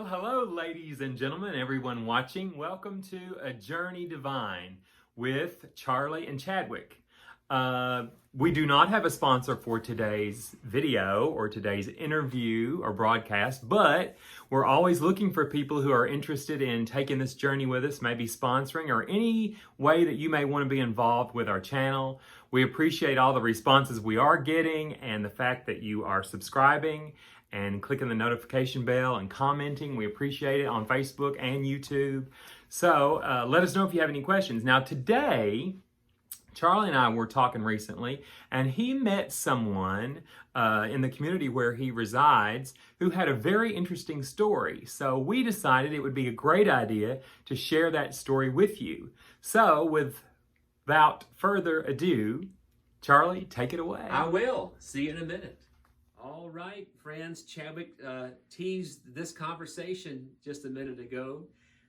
Well, hello, ladies and gentlemen, everyone watching. Welcome to A Journey Divine with Charlie and Chadwick. We do not have a sponsor for today's video or today's interview or broadcast, but we're always looking for people who are interested in taking this journey with us, maybe sponsoring or any way that you may want to be involved with our channel. We appreciate all the responses we are getting and the fact that you are subscribing and clicking the notification bell and commenting. We appreciate it on Facebook and YouTube. So let us know if you have any questions. Now today, Charlie and I were talking recently, and he met someone in the community where he resides who had a very interesting story. So we decided it would be a great idea to share that story with you. So without further ado, Charlie, take it away. I will. See you in a minute. All right, friends, Chadwick teased this conversation just a minute ago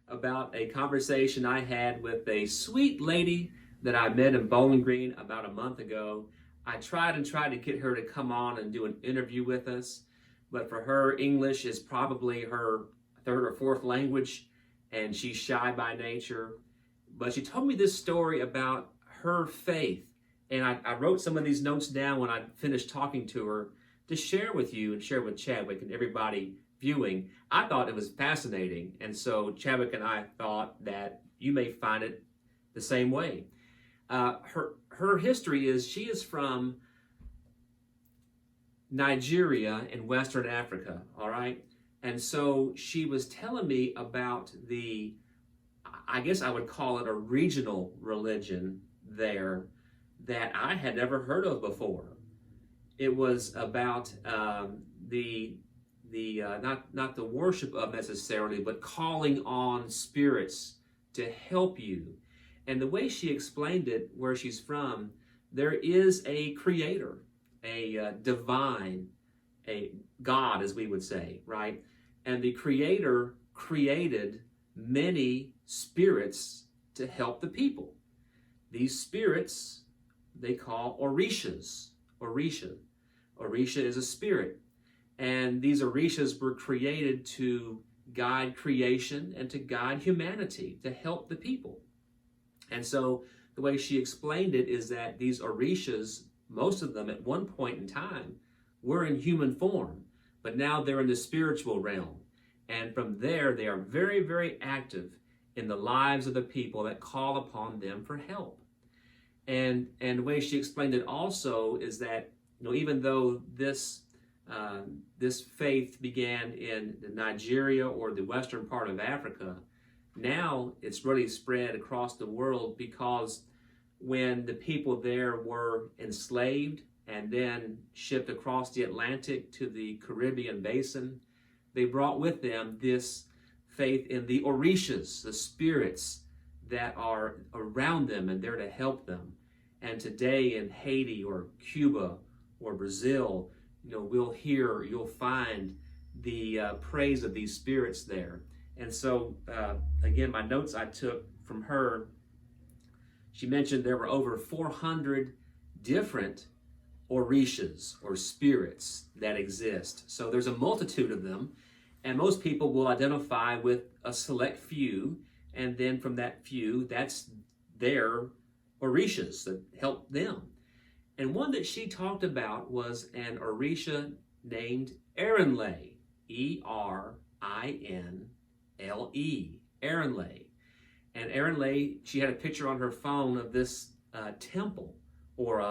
about a conversation I had with a sweet lady that I met in Bowling Green about a month ago. I tried to get her to come on and do an interview with us, but for her, English is probably her third or fourth language, and she's shy by nature. But she told me this story about her faith, and I wrote some of these notes down when I finished talking to her to share with you and share with Chadwick and everybody viewing. I thought it was fascinating, and so Chadwick and I thought that you may find it the same way. Her history is she is from Nigeria in Western Africa, all right? And so she was telling me about I guess I would call it a regional religion there that I had never heard of before. It was about not the worship of necessarily, but calling on spirits to help you. And the way she explained it, where she's from, there is a creator, a divine, a God, as we would say, right? And the creator created many spirits to help the people. These spirits they call Orishas. Orisha is a spirit. And these Orishas were created to guide creation and to guide humanity, to help the people. And so the way she explained it is that these Orishas, most of them at one point in time, were in human form, but now they're in the spiritual realm. And from there, they are very, very active in the lives of the people that call upon them for help. And the way she explained it also is that, even though this faith began in Nigeria or the western part of Africa, now it's really spread across the world because when the people there were enslaved and then shipped across the Atlantic to the Caribbean basin, they brought with them this faith in the Orishas, the spirits that are around them and there to help them. And today in Haiti or Cuba or Brazil, you'll find the praise of these spirits there. And so, again, my notes I took from her, she mentioned there were over 400 different Orishas or spirits that exist. So there's a multitude of them, and most people will identify with a select few, and then from that few, that's their Orishas that help them. And one that she talked about was an Orisha named Erinlę, E-R-I-N-L-E, Erinlę. And Erinlę, she had a picture on her phone of this temple or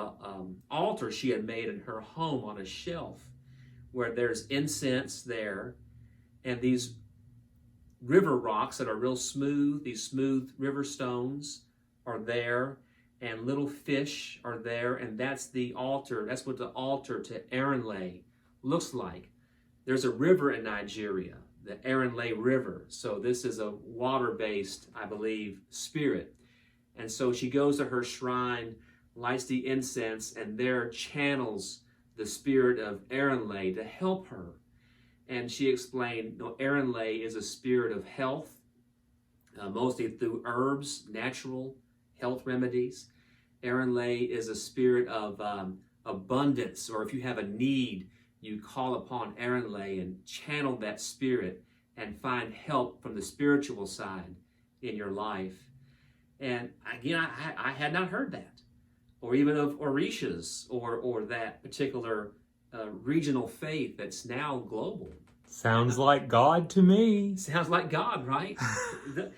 altar she had made in her home on a shelf where there's incense there and these river rocks that are real smooth, these smooth river stones are there, and little fish are there, and that's the altar. That's what the altar to Erinlę looks like. There's a river in Nigeria, the Erinlę River. So this is a water-based, I believe, spirit. And so she goes to her shrine, lights the incense, and there channels the spirit of Erinlę to help her. And she explained, Erinlę is a spirit of health, mostly through herbs, natural health remedies. Erinlę is a spirit of abundance, or if you have a need, you call upon Erinlę and channel that spirit and find help from the spiritual side in your life. And again, I had not heard that, or even of Orishas, or that particular regional faith that's now global. Sounds like God to me. Sounds like God, right?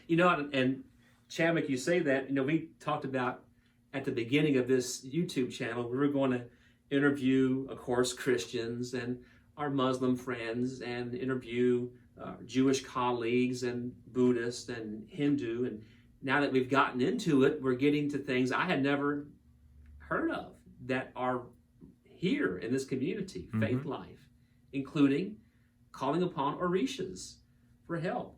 You know, and Chadwick, you say that, you know, we talked about at the beginning of this YouTube channel, we were going to interview, of course, Christians and our Muslim friends, and interview Jewish colleagues and Buddhist and Hindu. And now that we've gotten into it, we're getting to things I had never heard of that are here in this community, faith life, including calling upon Orishas for help.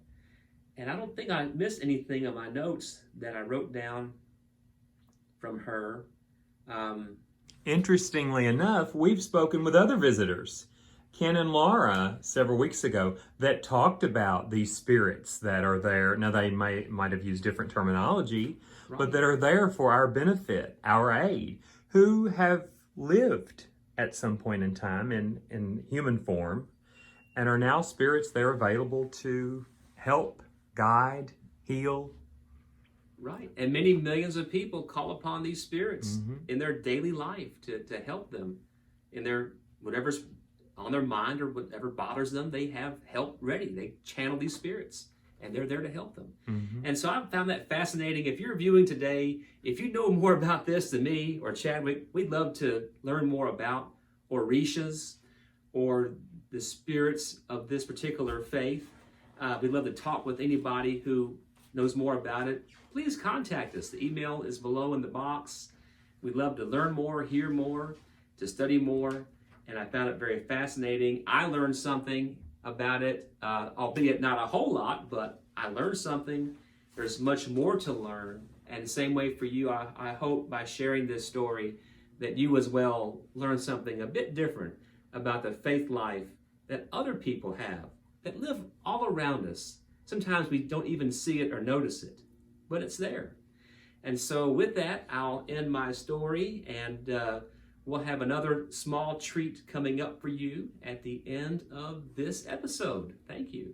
And I don't think I missed anything on my notes that I wrote down from her. Interestingly enough, we've spoken with other visitors, Ken and Laura, several weeks ago, that talked about these spirits that are there. Now, they might have used different terminology, but that are there for our benefit, our aid, who have lived at some point in time in human form, and are now spirits that are available to help, guide, heal. Right. And many millions of people call upon these spirits in their daily life to help them in their whatever's on their mind or whatever bothers them. They have help ready. They channel these spirits, and they're there to help them. And so I found that fascinating. If you're viewing today, if you know more about this than me or Chadwick, we'd love to learn more about Orishas or the spirits of this particular faith. We'd love to talk with anybody who knows more about it. Please contact us. The email is below in the box. We'd love to learn more, hear more, to study more. And I found it very fascinating. I learned something about it, albeit not a whole lot, but I learned something. There's much more to learn. And the same way for you, I hope by sharing this story that you as well learn something a bit different about the faith life that other people have, that live all around us. Sometimes we don't even see it or notice it, but it's there. And so with that, I'll end my story, and we'll have another small treat coming up for you at the end of this episode. Thank you.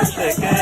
Shake it.